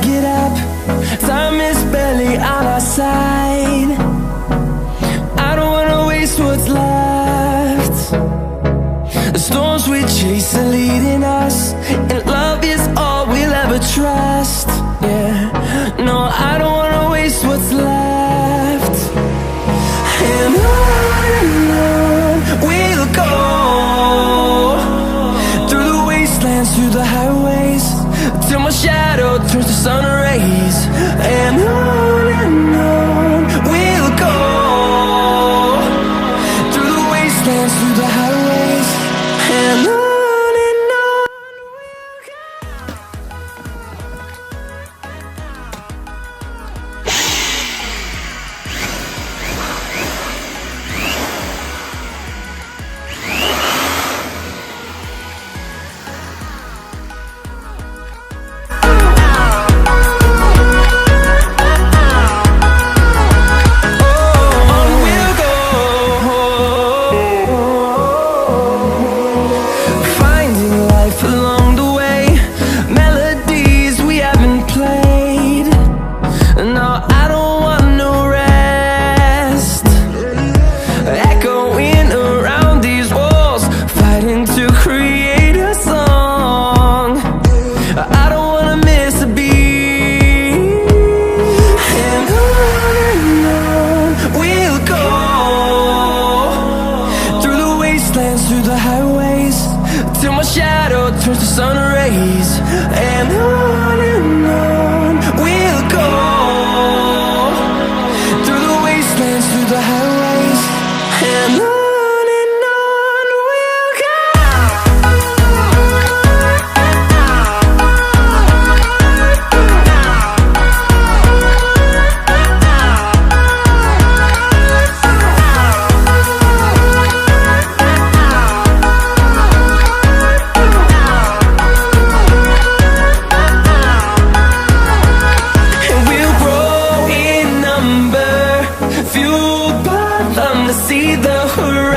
get up. Time is barely on our side. I don't wanna waste what's left. The storms we chase are leading us, and love is all we'll ever trust. Yeah, no, I don't wanna waste what's left. And on we'll go, through the wastelands, through the highways, till my shadow turns to sun rays. And on we'll go, through the wastelands, through the highways, and on. Through the highways, till my shadow turns to sun rays. And on we'll go, through the wastelands, through the highways, and on we'll go. Fueled by them to see the horizon.